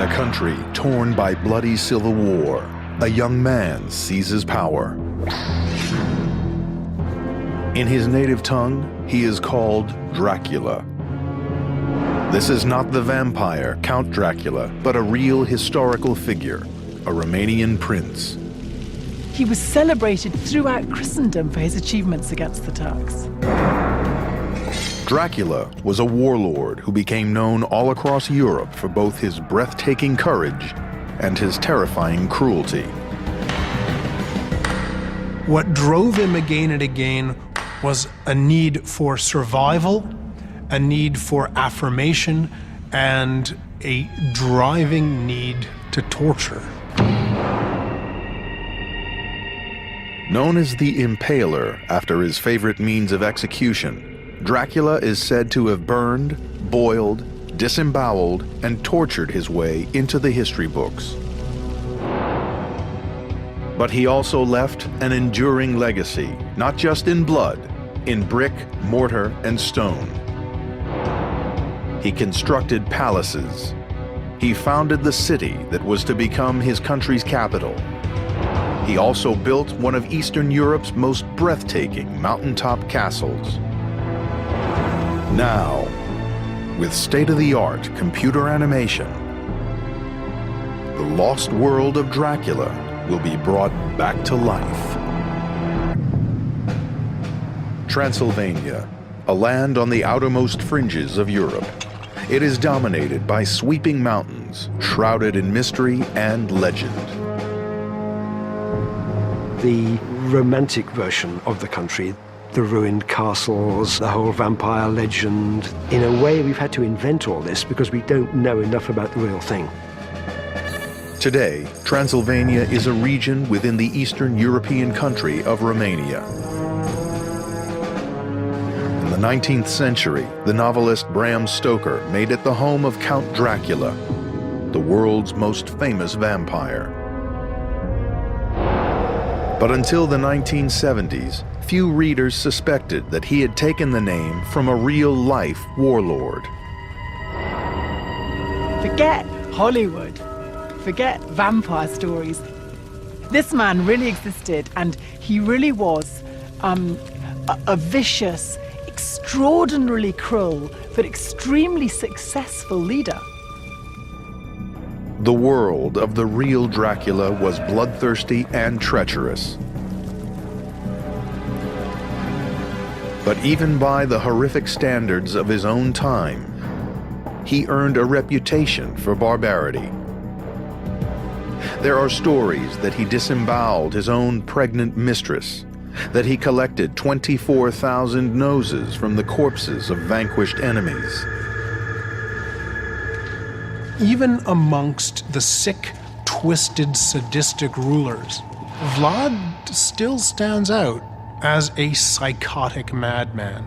In a country torn by bloody civil war, a young man seizes power. In his native tongue, he is called Dracula. This is not the vampire Count Dracula, but a real historical figure, a Romanian prince. He was celebrated throughout Christendom for his achievements against the Turks. Dracula was a warlord who became known all across Europe for both his breathtaking courage and his terrifying cruelty. What drove him again and again was a need for survival, a need for affirmation, and a driving need to torture. Known as the Impaler after his favorite means of execution, Dracula is said to have burned, boiled, disemboweled, and tortured his way into the history books. But he also left an enduring legacy, not just in blood, in brick, mortar, and stone. He constructed palaces. He founded the city that was to become his country's capital. He also built one of Eastern Europe's most breathtaking mountaintop castles. Now, with state-of-the-art computer animation, the lost world of Dracula will be brought back to life. Transylvania, a land on the outermost fringes of Europe. It is dominated by sweeping mountains, shrouded in mystery and legend. The romantic version of the country, the ruined castles, the whole vampire legend. In a way, we've had to invent all this because we don't know enough about the real thing. Today, Transylvania is a region within the Eastern European country of Romania. In the 19th century, the novelist Bram Stoker made it the home of Count Dracula, the world's most famous vampire. But until the 1970s, few readers suspected that he had taken the name from a real-life warlord. Forget Hollywood. Forget vampire stories. This man really existed, and he really was a vicious, extraordinarily cruel, but extremely successful leader. The world of the real Dracula was bloodthirsty and treacherous. But even by the horrific standards of his own time, he earned a reputation for barbarity. There are stories that he disemboweled his own pregnant mistress, that he collected 24,000 noses from the corpses of vanquished enemies. Even amongst the sick, twisted, sadistic rulers, Vlad still stands out as a psychotic madman.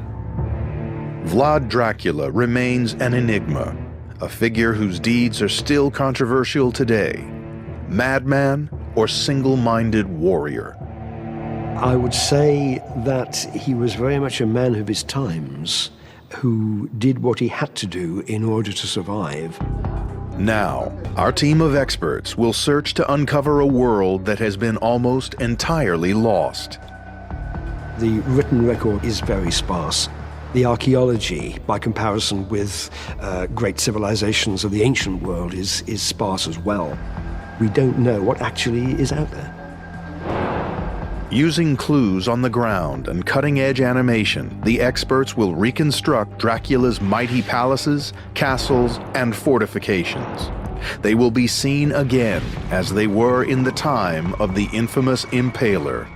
Vlad Dracula remains an enigma, a figure whose deeds are still controversial today. Madman or single-minded warrior? I would say that he was very much a man of his times, who did what he had to do in order to survive. Now, our team of experts will search to uncover a world that has been almost entirely lost. The written record is very sparse. The archaeology, by comparison with great civilizations of the ancient world, is sparse as well. We don't know what actually is out there. Using clues on the ground and cutting-edge animation, the experts will reconstruct Dracula's mighty palaces, castles, and fortifications. They will be seen again as they were in the time of the infamous Impaler.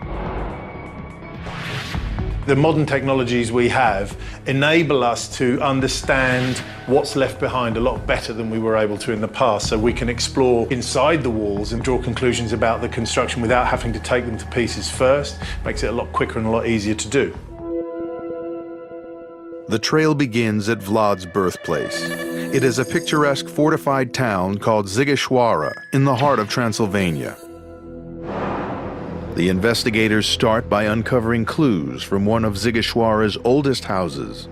The modern technologies we have enable us to understand what's left behind a lot better than we were able to in the past. So we can explore inside the walls and draw conclusions about the construction without having to take them to pieces first. Makes it a lot quicker and a lot easier to do. The trail begins at Vlad's birthplace. It is a picturesque fortified town called Sighișoara in the heart of Transylvania. The investigators start by uncovering clues from one of Sighișoara's oldest houses.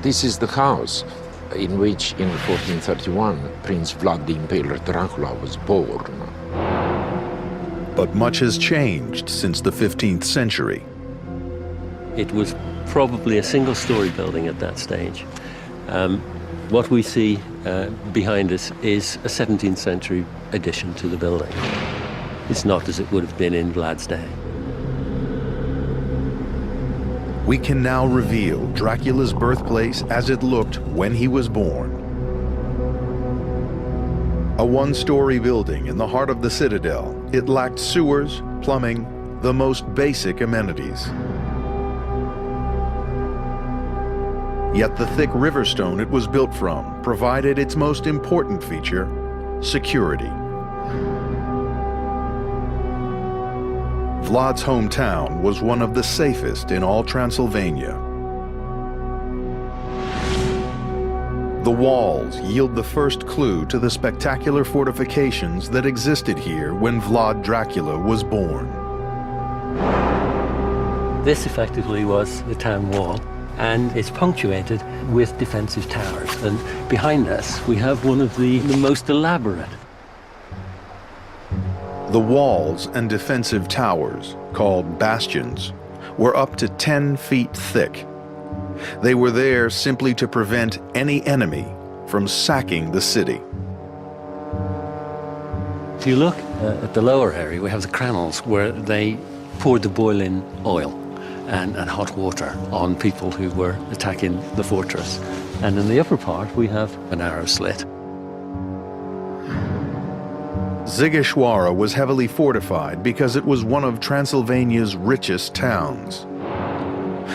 This is the house. in which in 1431 Prince Vlad the Impaler Dracula was born. But much has changed since the 15th century. It was probably a single-story building at that stage. What we see behind us is a 17th century addition to the building. It's not as it would have been in Vlad's day. We can now reveal Dracula's birthplace as it looked when he was born. A one-story building in the heart of the citadel, it lacked sewers, plumbing, the most basic amenities. Yet the thick riverstone it was built from provided its most important feature, security. Vlad's hometown was one of the safest in all Transylvania. The walls yield the first clue to the spectacular fortifications that existed here when Vlad Dracula was born. This effectively was the town wall, and it's punctuated with defensive towers. And behind us, we have one of the most elaborate. The walls and defensive towers, called bastions, were up to 10 feet thick. They were there simply to prevent any enemy from sacking the city. If you look at the lower area, we have the cranels where they poured the boiling oil and hot water on people who were attacking the fortress. And in the upper part, we have an arrow slit. Sighisoara was heavily fortified because it was one of Transylvania's richest towns.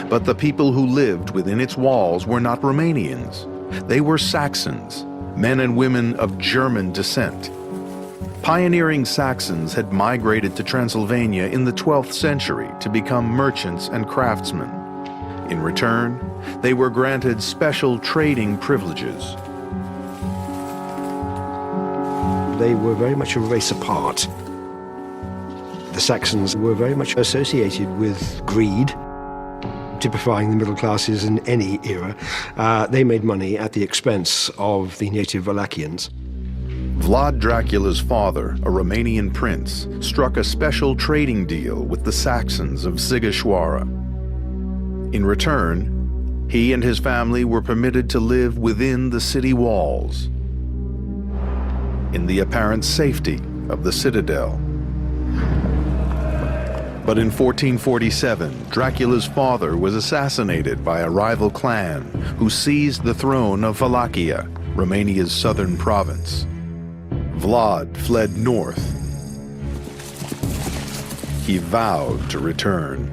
But the people who lived within its walls were not Romanians. They were Saxons, men and women of German descent. Pioneering Saxons had migrated to Transylvania in the 12th century to become merchants and craftsmen. In return, they were granted special trading privileges. They were very much a race apart. The Saxons were very much associated with greed, typifying the middle classes in any era. They made money at the expense of the native Wallachians. Vlad Dracula's father, a Romanian prince, struck a special trading deal with the Saxons of Sighisoara. In return, he and his family were permitted to live within the city walls, in the apparent safety of the citadel. But in 1447, Dracula's father was assassinated by a rival clan who seized the throne of Wallachia, Romania's southern province. Vlad fled north. He vowed to return.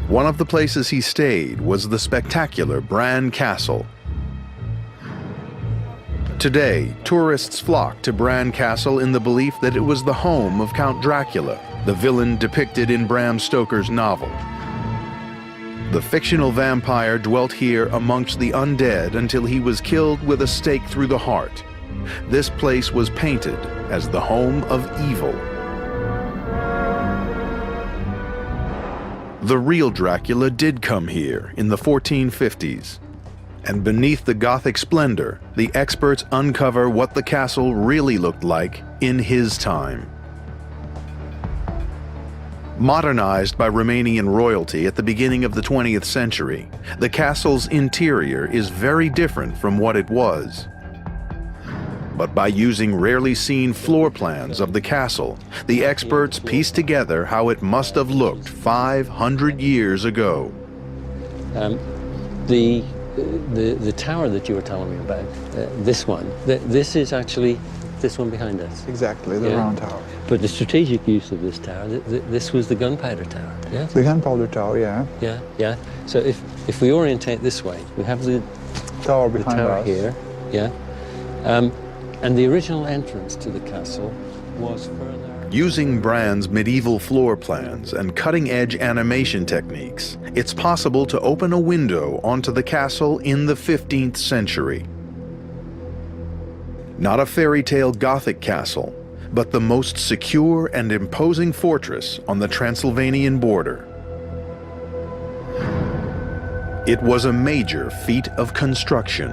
One of the places he stayed was the spectacular Bran Castle. Today, tourists flock to Bran Castle in the belief that it was the home of Count Dracula, the villain depicted in Bram Stoker's novel. The fictional vampire dwelt here amongst the undead until he was killed with a stake through the heart. This place was painted as the home of evil. The real Dracula did come here in the 1450s. And beneath the Gothic splendor, the experts uncover what the castle really looked like in his time. Modernized by Romanian royalty at the beginning of the 20th century, the castle's interior is very different from what it was. But by using rarely seen floor plans of the castle, the experts pieced together how it must have looked 500 years ago. The tower that you were telling me about, this one, this is actually this one behind us. Exactly, the round tower. But the strategic use of this tower, this was the gunpowder tower, yeah? The gunpowder tower, yeah. Yeah, yeah. So if we orientate this way, we have the Tower behind tower us. here, yeah? And the original entrance to the castle was further... Using Bran's medieval floor plans and cutting-edge animation techniques, it's possible to open a window onto the castle in the 15th century. Not a fairy tale Gothic castle, but the most secure and imposing fortress on the Transylvanian border. It was a major feat of construction.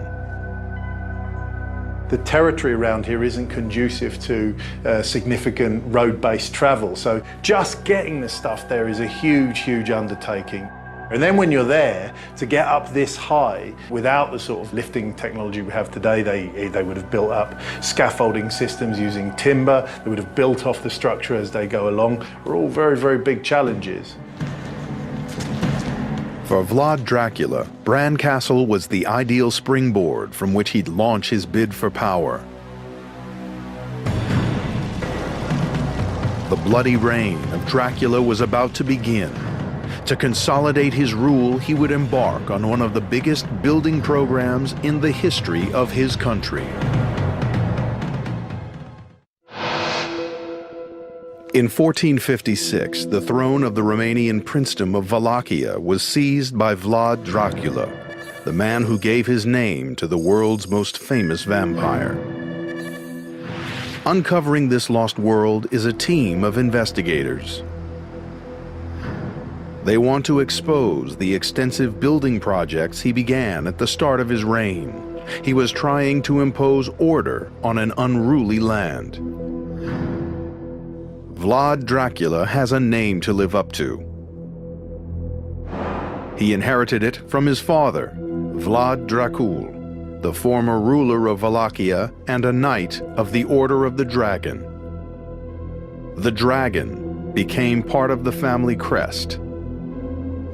The territory around here isn't conducive to significant road-based travel, so just getting the stuff there is a huge, huge undertaking. And then when you're there, to get up this high, without the sort of lifting technology we have today, they would have built up scaffolding systems using timber, they would have built off the structure as they go along. Are all very, very big challenges. For Vlad Dracula, Bran Castle was the ideal springboard from which he'd launch his bid for power. The bloody reign of Dracula was about to begin. To consolidate his rule, he would embark on one of the biggest building programs in the history of his country. In 1456, the throne of the Romanian princedom of Wallachia was seized by Vlad Dracula, the man who gave his name to the world's most famous vampire. Uncovering this lost world is a team of investigators. They want to expose the extensive building projects he began at the start of his reign. He was trying to impose order on an unruly land. Vlad Dracula has a name to live up to. He inherited it from his father, Vlad Dracula, the former ruler of Wallachia and a knight of the Order of the Dragon. The dragon became part of the family crest.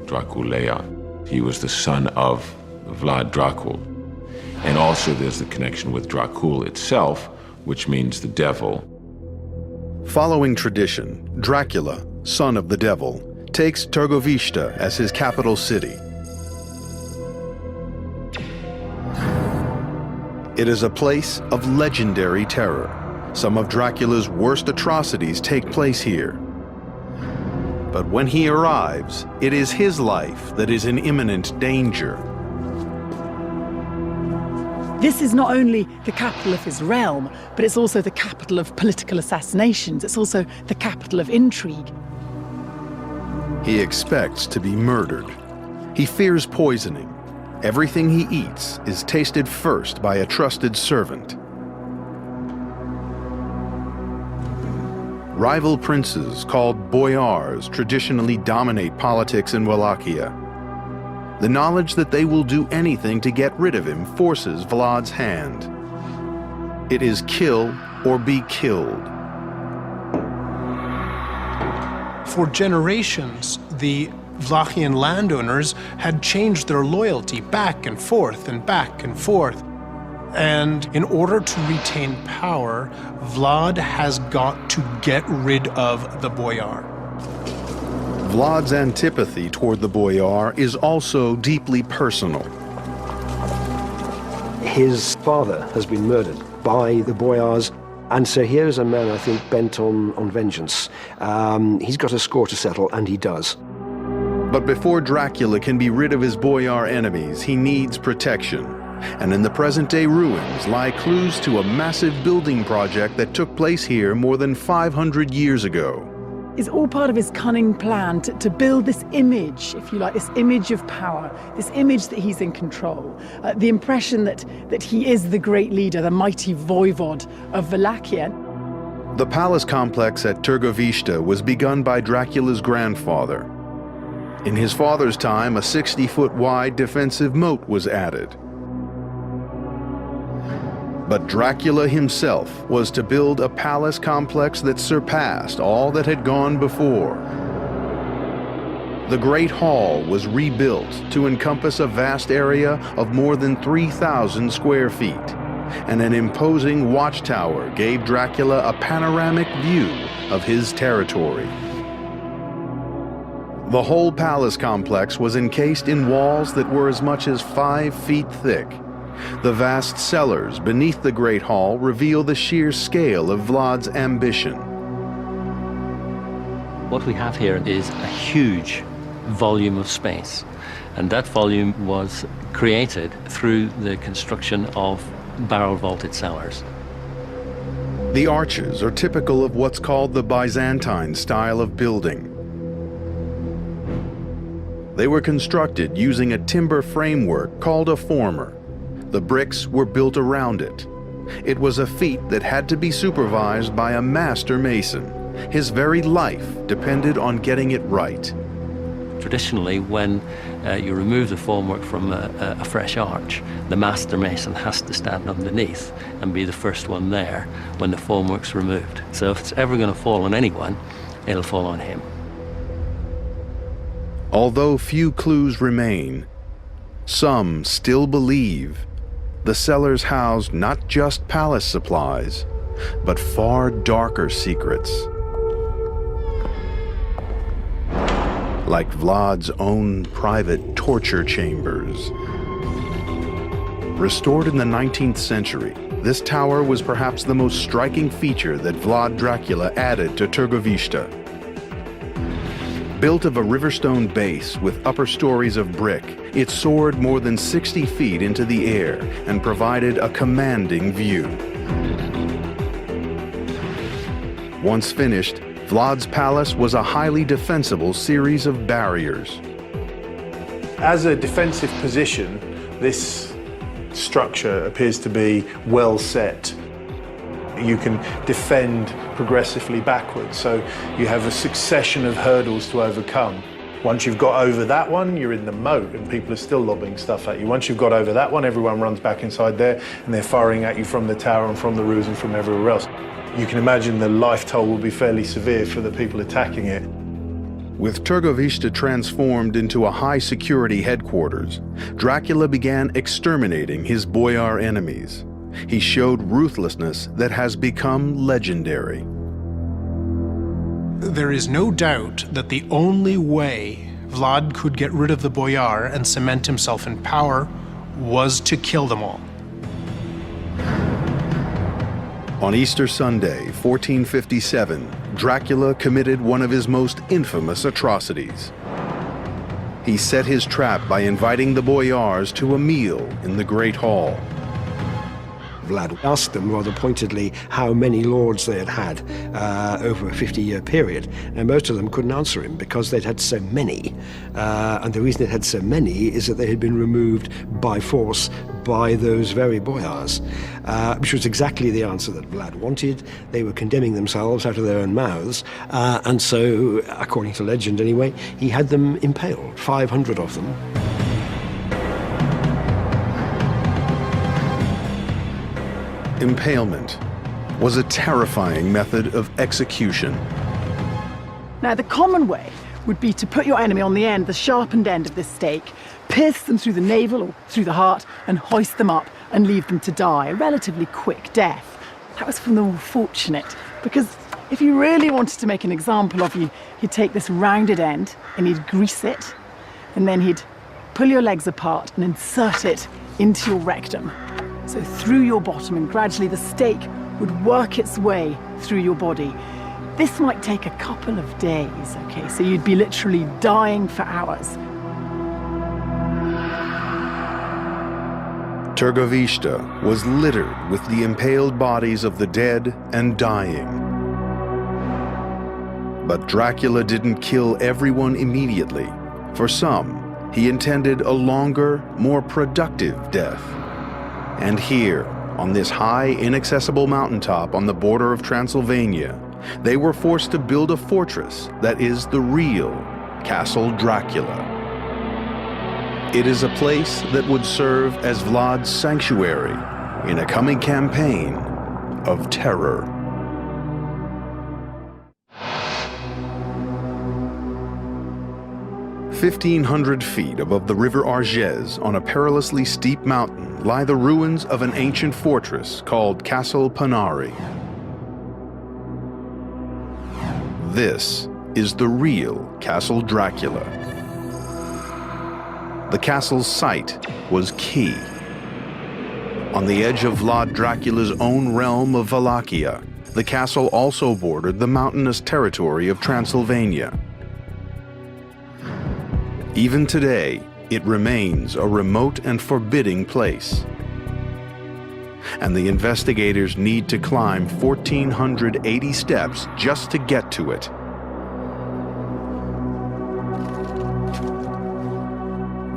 Dracula. He was the son of Vlad Dracula. And also there's the connection with Dracul itself, which means the devil. Following tradition, Dracula, son of the devil, takes Târgoviște as his capital city. It is a place of legendary terror. Some of Dracula's worst atrocities take place here. But when he arrives, it is his life that is in imminent danger. This is not only the capital of his realm, but it's also the capital of political assassinations. It's also the capital of intrigue. He expects to be murdered. He fears poisoning. Everything he eats is tasted first by a trusted servant. Rival princes called boyars traditionally dominate politics in Wallachia. The knowledge that they will do anything to get rid of him forces Vlad's hand. It is kill or be killed. For generations, the Wallachian landowners had changed their loyalty back and forth and back and forth. And in order to retain power, Vlad has got to get rid of the boyar. Vlad's antipathy toward the boyar is also deeply personal. His father has been murdered by the boyars, and so here's a man, I think, bent on vengeance. He's got a score to settle, and he does. But before Dracula can be rid of his boyar enemies, he needs protection. And in the present-day ruins lie clues to a massive building project that took place here more than 500 years ago. It's all part of his cunning plan to build this image, if you like, this image of power, this image that he's in control, the impression that he is the great leader, the mighty voivod of Wallachia. The palace complex at Târgoviște was begun by Dracula's grandfather. In his father's time, a 60-foot wide defensive moat was added. But Dracula himself was to build a palace complex that surpassed all that had gone before. The Great Hall was rebuilt to encompass a vast area of more than 3,000 square feet, and an imposing watchtower gave Dracula a panoramic view of his territory. The whole palace complex was encased in walls that were as much as 5 feet thick. The vast cellars beneath the Great Hall reveal the sheer scale of Vlad's ambition. What we have here is a huge volume of space, and that volume was created through the construction of barrel-vaulted cellars. The arches are typical of what's called the Byzantine style of building. They were constructed using a timber framework called a former. The bricks were built around it. It was a feat that had to be supervised by a master mason. His very life depended on getting it right. Traditionally, when you remove the formwork from a fresh arch, the master mason has to stand underneath and be the first one there when the formwork's removed. So if it's ever going to fall on anyone, it'll fall on him. Although few clues remain, some still believe the cellars housed not just palace supplies, but far darker secrets. Like Vlad's own private torture chambers. Restored in the 19th century, this tower was perhaps the most striking feature that Vlad Dracula added to Târgoviște. Built of a riverstone base with upper stories of brick, it soared more than 60 feet into the air and provided a commanding view. Once finished, Vlad's palace was a highly defensible series of barriers. As a defensive position, this structure appears to be well set. You can defend progressively backwards, so you have a succession of hurdles to overcome. Once you've got over that one, you're in the moat and people are still lobbing stuff at you. Once you've got over that one, everyone runs back inside there and they're firing at you from the tower and from the roofs and from everywhere else. You can imagine the life toll will be fairly severe for the people attacking it. With Târgoviște transformed into a high-security headquarters, Dracula began exterminating his boyar enemies. He showed ruthlessness that has become legendary. There is no doubt that the only way Vlad could get rid of the boyar and cement himself in power was to kill them all. On Easter Sunday, 1457, Dracula committed one of his most infamous atrocities. He set his trap by inviting the boyars to a meal in the Great Hall. Vlad asked them rather pointedly how many lords they had had over a 50-year period, and most of them couldn't answer him because they'd had so many. And the reason they had so many is that they had been removed by force by those very boyars, which was exactly the answer that Vlad wanted. They were condemning themselves out of their own mouths, and so, according to legend anyway, he had them impaled, 500 of them. Impalement was a terrifying method of execution. Now, the common way would be to put your enemy on the end, the sharpened end of this stake, pierce them through the navel or through the heart, and hoist them up and leave them to die, a relatively quick death. That was for the more fortunate, because if you really wanted to make an example of you, he'd take this rounded end and he'd grease it, and then he'd pull your legs apart and insert it into your rectum. So through your bottom, and gradually the stake would work its way through your body. This might take a couple of days, okay? So you'd be literally dying for hours. Târgoviște was littered with the impaled bodies of the dead and dying. But Dracula didn't kill everyone immediately. For some, he intended a longer, more productive death. And here, on this high, inaccessible mountaintop on the border of Transylvania, they were forced to build a fortress that is the real Castle Dracula. It is a place that would serve as Vlad's sanctuary in a coming campaign of terror. "1,500 feet above the river Arges, on a perilously steep mountain, lie the ruins of an ancient fortress called Castle Panari. This is the real Castle Dracula. The castle's site was key. On the edge of Vlad Dracula's own realm of Wallachia, the castle also bordered the mountainous territory of Transylvania. Even today, it remains a remote and forbidding place. And the investigators need to climb 1,480 steps just to get to it.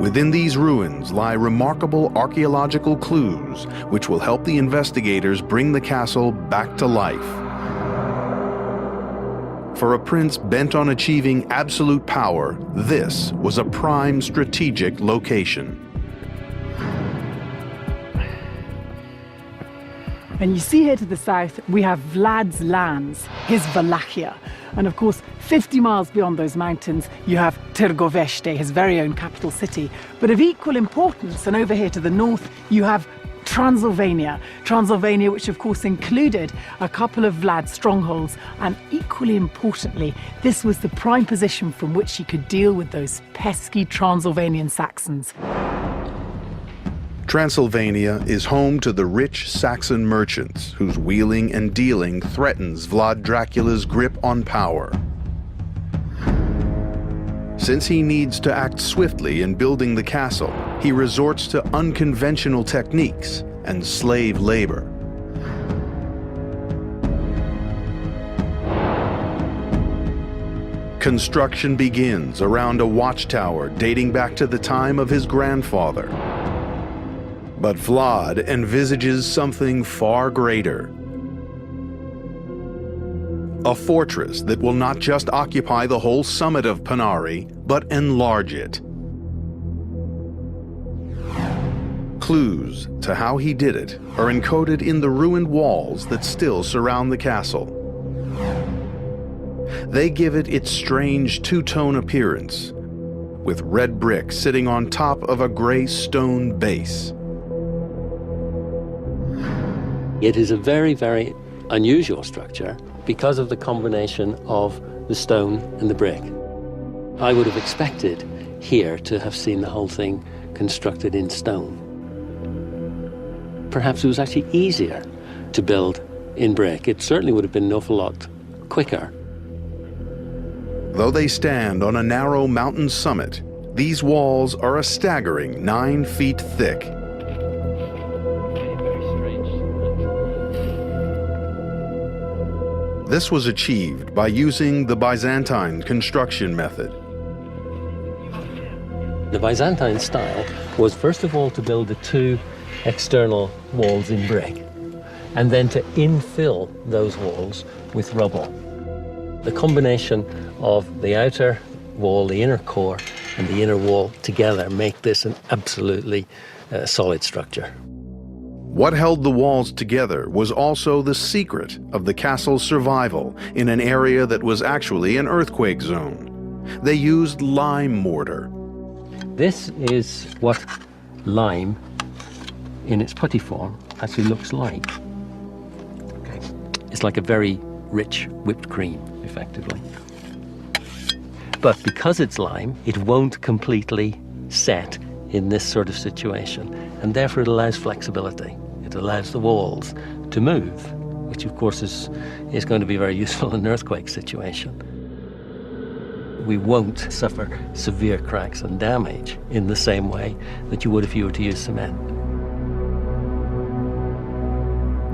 Within these ruins lie remarkable archaeological clues which will help the investigators bring the castle back to life. For a prince bent on achieving absolute power, this was a prime strategic location. And you see here to the south, we have Vlad's lands, his Wallachia. And of course, 50 miles beyond those mountains, you have Târgovește, his very own capital city. But of equal importance, and over here to the north, you have Transylvania. Transylvania, which of course included a couple of Vlad's strongholds. And equally importantly, this was the prime position from which he could deal with those pesky Transylvanian Saxons. Transylvania is home to the rich Saxon merchants whose wheeling and dealing threatens Vlad Dracula's grip on power. Since he needs to act swiftly in building the castle, he resorts to unconventional techniques and slave labor. Construction begins around a watchtower dating back to the time of his grandfather. But Vlad envisages something far greater. A fortress that will not just occupy the whole summit of Pânari, but enlarge it. Clues to how he did it are encoded in the ruined walls that still surround the castle. They give it its strange two-tone appearance, with red brick sitting on top of a gray stone base. It is a very, very unusual structure because of the combination of the stone and the brick. I would have expected here to have seen the whole thing constructed in stone. Perhaps it was actually easier to build in brick. It certainly would have been an awful lot quicker. Though they stand on a narrow mountain summit, these walls are a staggering 9 feet thick. This was achieved by using the Byzantine construction method. The Byzantine style was first of all to build the two external walls in brick and then to infill those walls with rubble. The combination of the outer wall, the inner core, and the inner wall together make this an absolutely solid structure. What held the walls together was also the secret of the castle's survival in an area that was actually an earthquake zone. They used lime mortar. This is what lime, in its putty form, actually looks like. Okay. It's like a very rich whipped cream, effectively. But because it's lime, it won't completely set in this sort of situation, and therefore it allows flexibility. It allows the walls to move, which of course is going to be very useful in an earthquake situation. We won't suffer severe cracks and damage in the same way that you would if you were to use cement.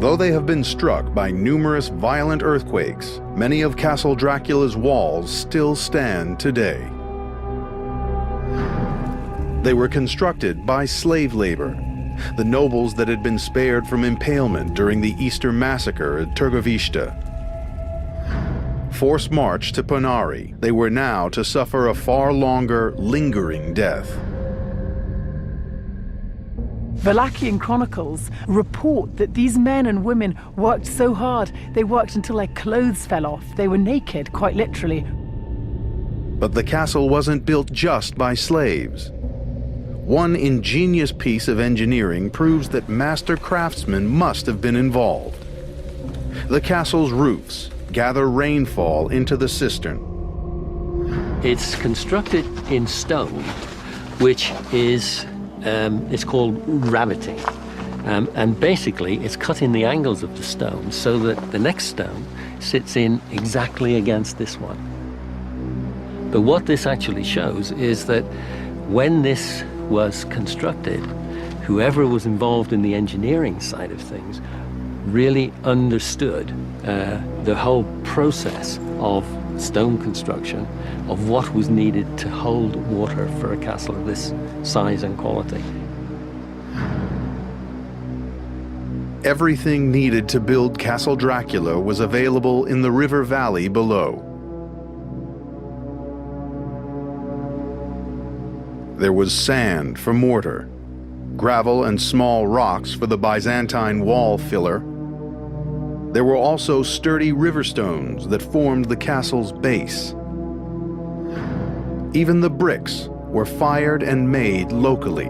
Though they have been struck by numerous violent earthquakes, many of Castle Dracula's walls still stand today. They were constructed by slave labor, the nobles that had been spared from impalement during the Easter massacre at Târgovește. Forced marched to Pânari, they were now to suffer a far longer, lingering death. Wallachian chronicles report that these men and women worked so hard, they worked until their clothes fell off. They were naked, quite literally. But the castle wasn't built just by slaves. One ingenious piece of engineering proves that master craftsmen must have been involved. The castle's roofs gather rainfall into the cistern. It's constructed in stone, which is it's called rabbetting. And basically, it's cut in the angles of the stone so that the next stone sits in exactly against this one. But what this actually shows is that when this was constructed, whoever was involved in the engineering side of things really understood the whole process of stone construction of what was needed to hold water for a castle of this size and quality. Everything needed to build Castle Dracula was available in the river valley below. There was sand for mortar, gravel and small rocks for the Byzantine wall filler. There were also sturdy river stones that formed the castle's base. Even the bricks were fired and made locally.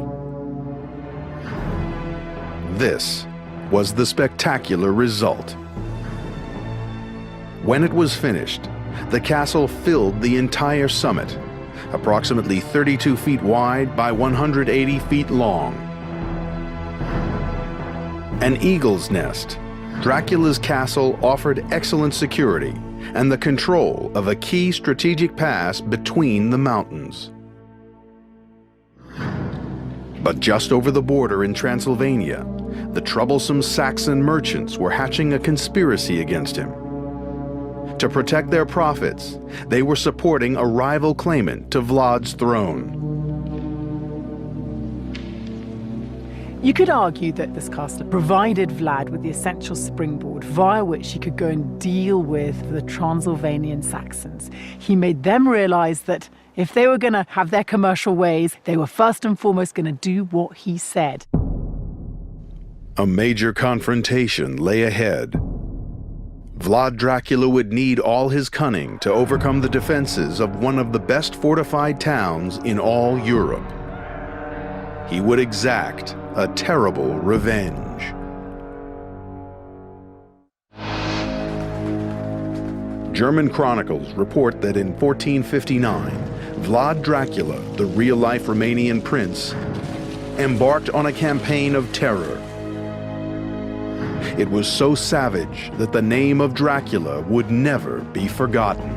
This was the spectacular result. When it was finished, the castle filled the entire summit, approximately 32 feet wide by 180 feet long. An eagle's nest, Dracula's castle offered excellent security and the control of a key strategic pass between the mountains. But just over the border in Transylvania, the troublesome Saxon merchants were hatching a conspiracy against him. To protect their profits, they were supporting a rival claimant to Vlad's throne. You could argue that this castle provided Vlad with the essential springboard via which he could go and deal with the Transylvanian Saxons. He made them realize that if they were going to have their commercial ways, they were first and foremost going to do what he said. A major confrontation lay ahead. Vlad Dracula would need all his cunning to overcome the defenses of one of the best fortified towns in all Europe. He would exact a terrible revenge. German chronicles report that in 1459, Vlad Dracula, the real-life Romanian prince, embarked on a campaign of terror. It was so savage that the name of Dracula would never be forgotten.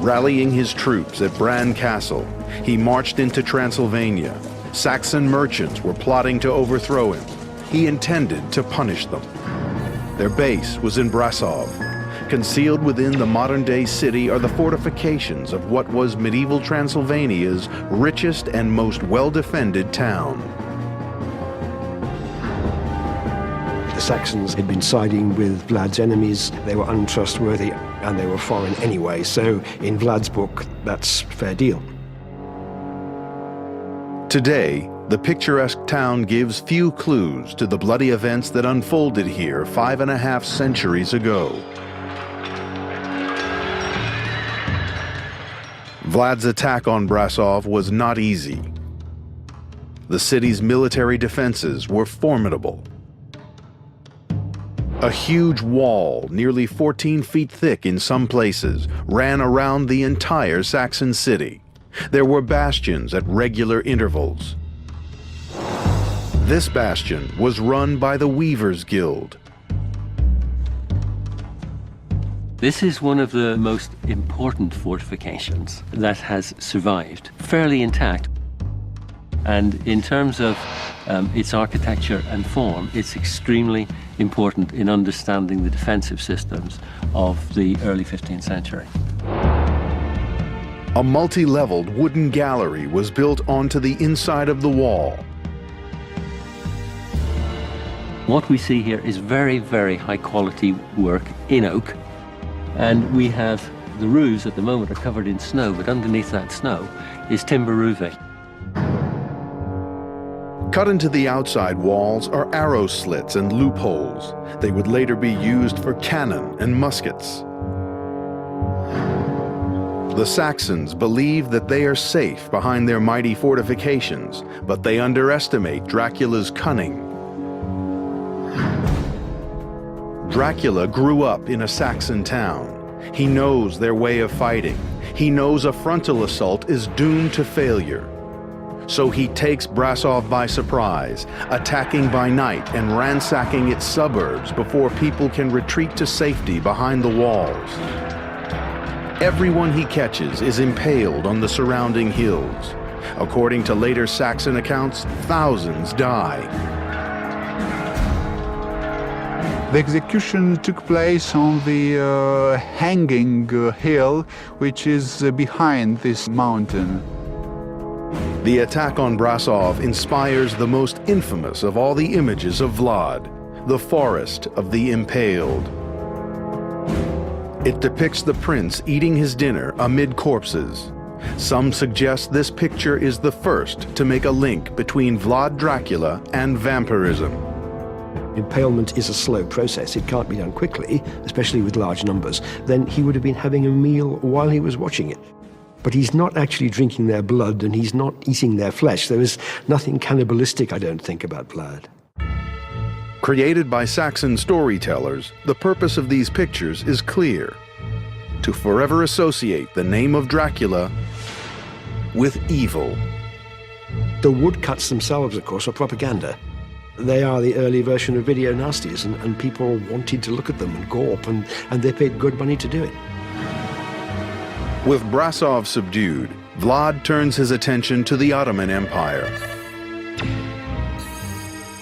Rallying his troops at Bran Castle, he marched into Transylvania. Saxon merchants were plotting to overthrow him. He intended to punish them. Their base was in Brasov. Concealed within the modern-day city are the fortifications of what was medieval Transylvania's richest and most well-defended town. The Saxons had been siding with Vlad's enemies. They were untrustworthy and they were foreign anyway. So in Vlad's book, that's fair deal. Today, the picturesque town gives few clues to the bloody events that unfolded here 5.5 centuries ago. Vlad's attack on Brasov was not easy. The city's military defenses were formidable. A huge wall, nearly 14 feet thick in some places, ran around the entire Saxon city. There were bastions at regular intervals. This bastion was run by the Weavers' Guild. This is one of the most important fortifications that has survived, fairly intact. And in terms of its architecture and form, it's extremely important in understanding the defensive systems of the early 15th century. A multi-leveled wooden gallery was built onto the inside of the wall. What we see here is very, very high quality work in oak. And we have the roofs at the moment are covered in snow, but underneath that snow is timber roofing. Cut into the outside walls are arrow slits and loopholes. They would later be used for cannon and muskets. The Saxons believe that they are safe behind their mighty fortifications, but they underestimate Dracula's cunning. Dracula grew up in a Saxon town. He knows their way of fighting. He knows a frontal assault is doomed to failure. So he takes Brasov by surprise, attacking by night and ransacking its suburbs before people can retreat to safety behind the walls. Everyone he catches is impaled on the surrounding hills. According to later Saxon accounts, thousands die. The execution took place on the hanging hill, which is behind this mountain. The attack on Brasov inspires the most infamous of all the images of Vlad, the Forest of the Impaled. It depicts the prince eating his dinner amid corpses. Some suggest this picture is the first to make a link between Vlad Dracula and vampirism. Impalement is a slow process. It can't be done quickly, especially with large numbers. Then he would have been having a meal while he was watching it. But he's not actually drinking their blood, and he's not eating their flesh. There is nothing cannibalistic, I don't think, about Vlad. Created by Saxon storytellers, the purpose of these pictures is clear: to forever associate the name of Dracula with evil. The woodcuts themselves, of course, are propaganda. They are the early version of video nasties, and people wanted to look at them and gawp, and they paid good money to do it. With Brasov subdued, Vlad turns his attention to the Ottoman Empire.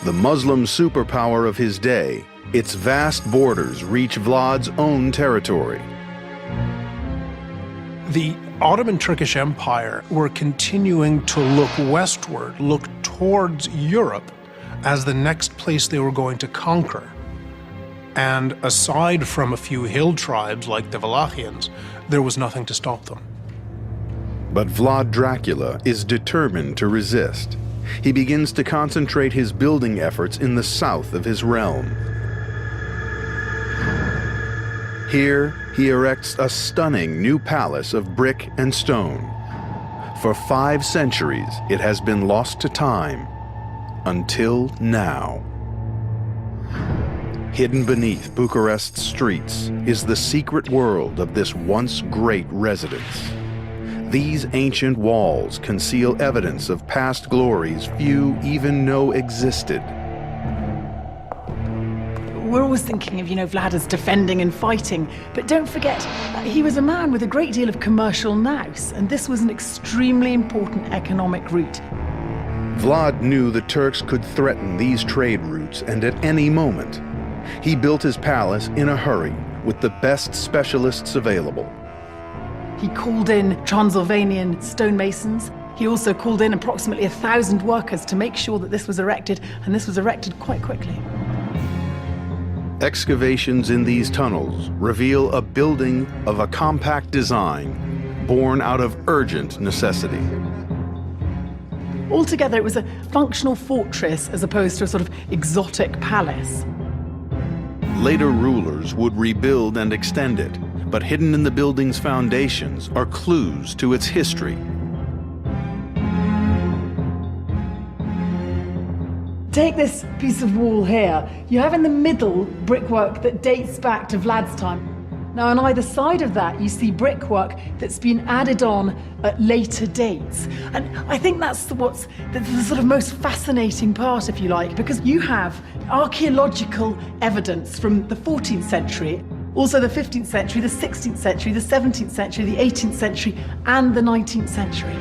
The Muslim superpower of his day, its vast borders reach Vlad's own territory. The Ottoman Turkish Empire were continuing to look westward, look towards Europe as the next place they were going to conquer. And aside from a few hill tribes like the Wallachians, there was nothing to stop them. But Vlad Dracula is determined to resist. He begins to concentrate his building efforts in the south of his realm. Here, he erects a stunning new palace of brick and stone. For 5 centuries, it has been lost to time, until now. Hidden beneath Bucharest's streets is the secret world of this once great residence. These ancient walls conceal evidence of past glories few even know existed. We're always thinking of, Vlad as defending and fighting, but don't forget, he was a man with a great deal of commercial nous, and this was an extremely important economic route. Vlad knew the Turks could threaten these trade routes, and at any moment. He built his palace in a hurry, with the best specialists available. He called in Transylvanian stonemasons. He also called in approximately 1,000 workers to make sure that this was erected, and this was erected quite quickly. Excavations in these tunnels reveal a building of a compact design born out of urgent necessity. Altogether, it was a functional fortress as opposed to a sort of exotic palace. Later rulers would rebuild and extend it, but hidden in the building's foundations are clues to its history. Take this piece of wall here. You have in the middle brickwork that dates back to Vlad's time. Now, on either side of that, you see brickwork that's been added on at later dates. And I think that's what's the sort of most fascinating part, if you like, because you have archaeological evidence from the 14th century, also the 15th century, the 16th century, the 17th century, the 18th century, and the 19th century.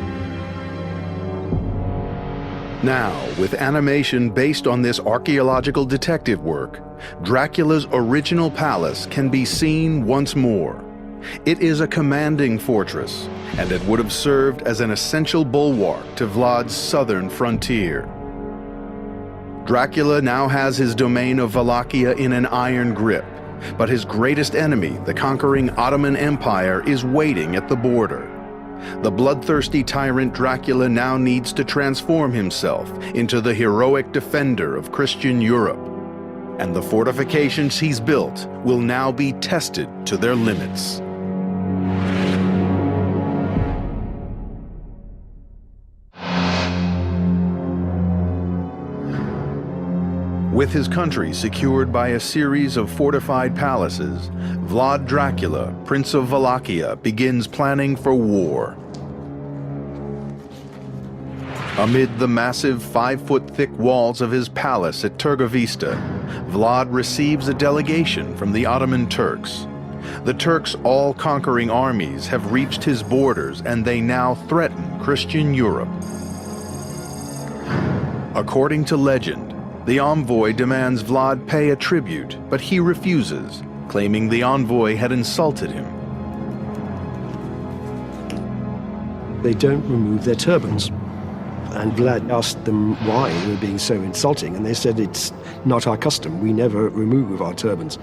Now, with animation based on this archaeological detective work, Dracula's original palace can be seen once more. It is a commanding fortress, and it would have served as an essential bulwark to Vlad's southern frontier. Dracula now has his domain of Wallachia in an iron grip, but his greatest enemy, the conquering Ottoman Empire, is waiting at the border. The bloodthirsty tyrant Dracula now needs to transform himself into the heroic defender of Christian Europe. And the fortifications he's built will now be tested to their limits. With his country secured by a series of fortified palaces, Vlad Dracula, Prince of Wallachia, begins planning for war. Amid the massive 5-foot-thick walls of his palace at Târgovista, Vlad receives a delegation from the Ottoman Turks. The Turks' all-conquering armies have reached his borders, and they now threaten Christian Europe. According to legend, The envoy demands Vlad pay a tribute, but he refuses, claiming the envoy had insulted him. They don't remove their turbans. And Vlad asked them why they were being so insulting, and they said, it's not our custom. We never remove our turbans.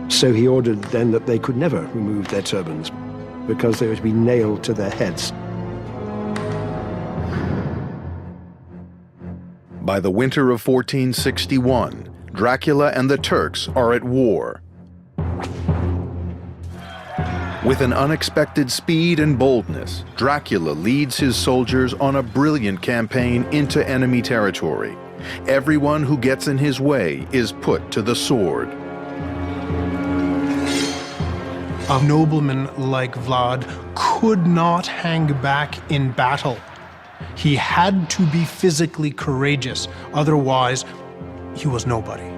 So he ordered then that they could never remove their turbans, because they were to be nailed to their heads. By the winter of 1461, Dracula and the Turks are at war. With an unexpected speed and boldness, Dracula leads his soldiers on a brilliant campaign into enemy territory. Everyone who gets in his way is put to the sword. A nobleman like Vlad could not hang back in battle. He had to be physically courageous, otherwise he was nobody.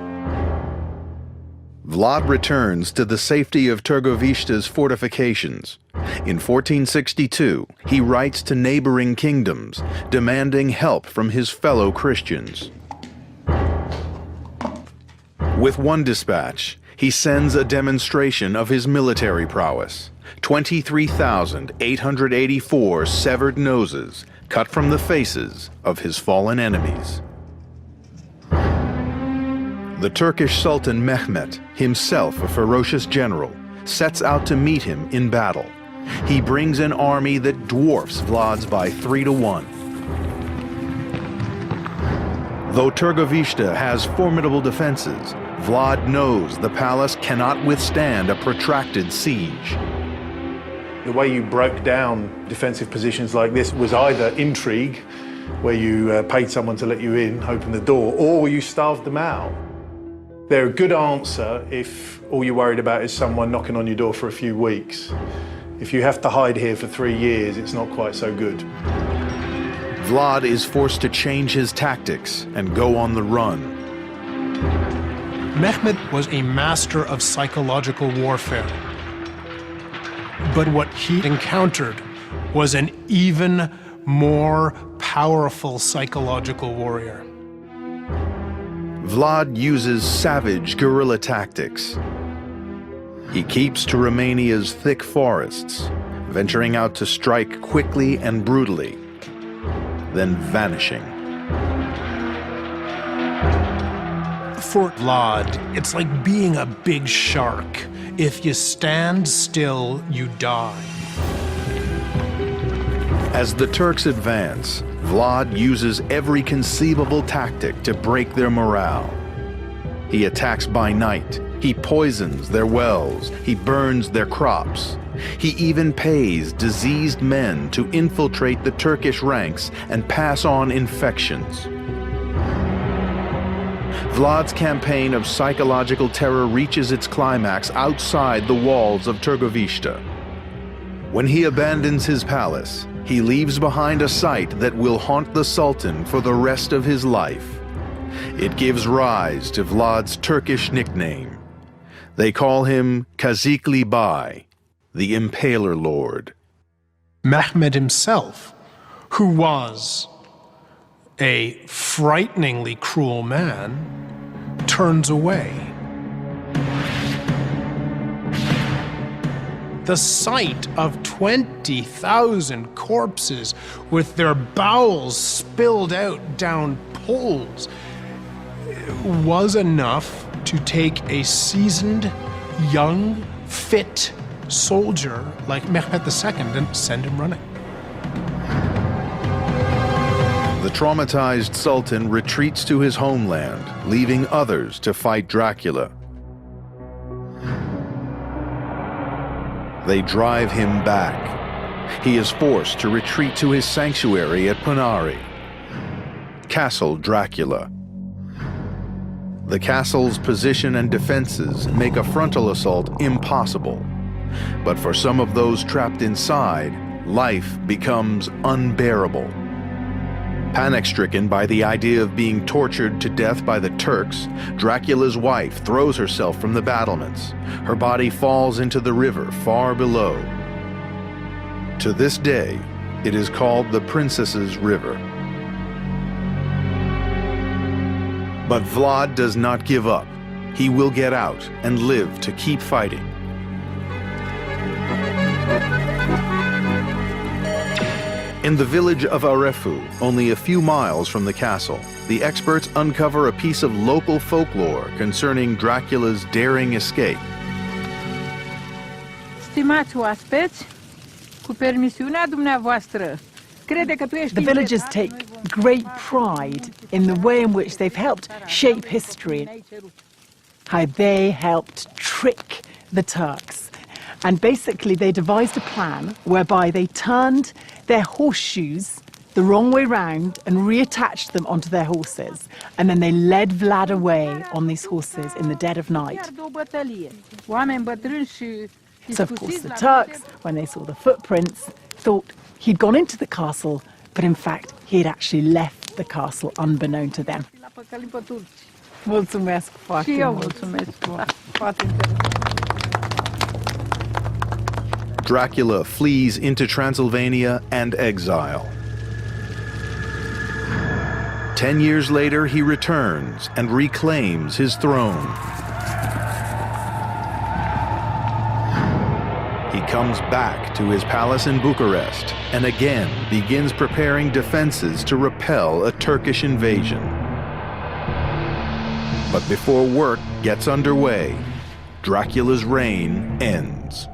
Vlad returns to the safety of Târgoviște's fortifications. In 1462, he writes to neighboring kingdoms, demanding help from his fellow Christians. With one dispatch, he sends a demonstration of his military prowess. 23,884 severed noses cut from the faces of his fallen enemies. The Turkish Sultan Mehmet, himself a ferocious general, sets out to meet him in battle. He brings an army that dwarfs Vlad's by 3-1. Though Târgoviște has formidable defenses, Vlad knows the palace cannot withstand a protracted siege. The way you broke down defensive positions like this was either intrigue, where you paid someone to let you in, open the door, or you starved them out. They're a good answer if all you're worried about is someone knocking on your door for a few weeks. If you have to hide here for 3 years, it's not quite so good. Vlad is forced to change his tactics and go on the run. Mehmet was a master of psychological warfare. But what he encountered was an even more powerful psychological warrior. Vlad uses savage guerrilla tactics. He keeps to Romania's thick forests, venturing out to strike quickly and brutally, then vanishing. For Vlad, it's like being a big shark. If you stand still, you die. As the Turks advance, Vlad uses every conceivable tactic to break their morale. He attacks by night, he poisons their wells, he burns their crops. He even pays diseased men to infiltrate the Turkish ranks and pass on infections. Vlad's campaign of psychological terror reaches its climax outside the walls of Târgoviște. When he abandons his palace, he leaves behind a site that will haunt the Sultan for the rest of his life. It gives rise to Vlad's Turkish nickname. They call him Kazikli Bey, the Impaler Lord. Mehmet himself, who was a frighteningly cruel man, turns away. The sight of 20,000 corpses with their bowels spilled out down poles was enough to take a seasoned, young, fit soldier like Mehmet II and send him running. The traumatized Sultan retreats to his homeland, leaving others to fight Dracula. They drive him back. He is forced to retreat to his sanctuary at Punari, Castle Dracula. The castle's position and defenses make a frontal assault impossible. But for some of those trapped inside, life becomes unbearable. Panic-stricken by the idea of being tortured to death by the Turks, Dracula's wife throws herself from the battlements. Her body falls into the river far below. To this day, it is called the Princess's River. But Vlad does not give up. He will get out and live to keep fighting. In the village of Arefu, only a few miles from the castle, the experts uncover a piece of local folklore concerning Dracula's daring escape. Stimați oaspeți, cu permisiunea dumneavoastră, crede că tu ești The villagers take great pride in the way in which they've helped shape history, how they helped trick the Turks. And basically they devised a plan whereby they turned their horseshoes the wrong way round and reattached them onto their horses. And then they led Vlad away on these horses in the dead of night. So of course the Turks, when they saw the footprints, thought he'd gone into the castle, but in fact he had actually left the castle unbeknown to them. Mulțumesc foarte mult. Dracula flees into Transylvania and exile. 10 years later, he returns and reclaims his throne. He comes back to his palace in Bucharest and again begins preparing defenses to repel a Turkish invasion. But before work gets underway, Dracula's reign ends.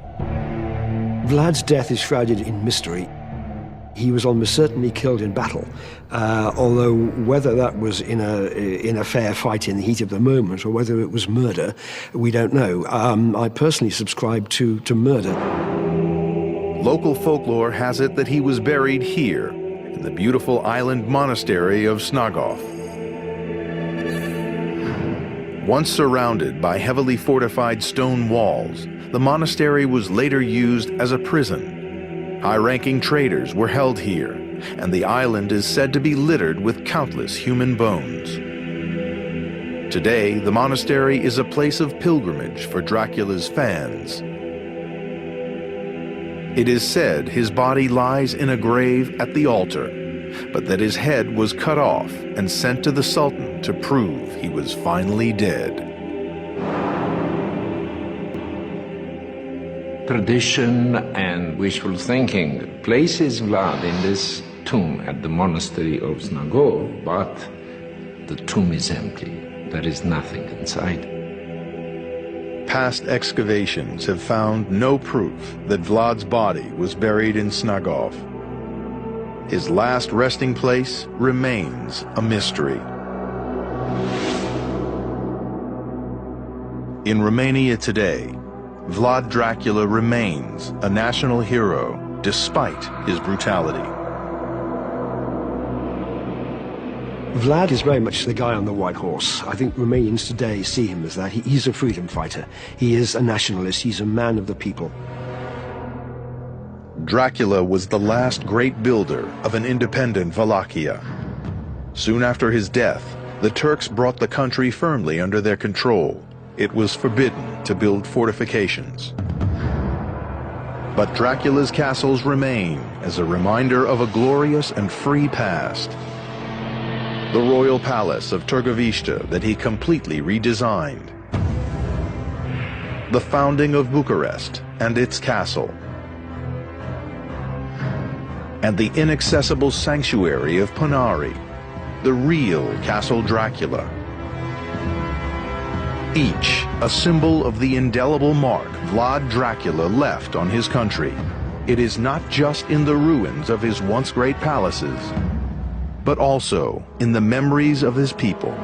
Vlad's death is shrouded in mystery. He was almost certainly killed in battle, although whether that was in a fair fight in the heat of the moment or whether it was murder, we don't know. I personally subscribe to murder. Local folklore has it that he was buried here, in the beautiful island monastery of Snagov. Once surrounded by heavily fortified stone walls, the monastery was later used as a prison. High-ranking traders were held here, and the island is said to be littered with countless human bones. Today, the monastery is a place of pilgrimage for Dracula's fans. It is said his body lies in a grave at the altar, but that his head was cut off and sent to the Sultan to prove he was finally dead. Tradition and wishful thinking places Vlad in this tomb at the monastery of Snagov, but the tomb is empty. There is nothing inside. Past excavations have found no proof that Vlad's body was buried in Snagov. His last resting place remains a mystery. In Romania today, Vlad Dracula remains a national hero despite his brutality. Vlad is very much the guy on the white horse. I think Romanians today see him as that. He's a freedom fighter. He is a nationalist. He's a man of the people. Dracula was the last great builder of an independent Wallachia. Soon after his death, the Turks brought the country firmly under their control. It was forbidden to build fortifications. But Dracula's castles remain as a reminder of a glorious and free past. The royal palace of Târgoviște that he completely redesigned. The founding of Bucharest and its castle. And the inaccessible sanctuary of Pânari, the real Castle Dracula. Each a symbol of the indelible mark Vlad Dracula left on his country. It is not just in the ruins of his once great palaces, but also in the memories of his people.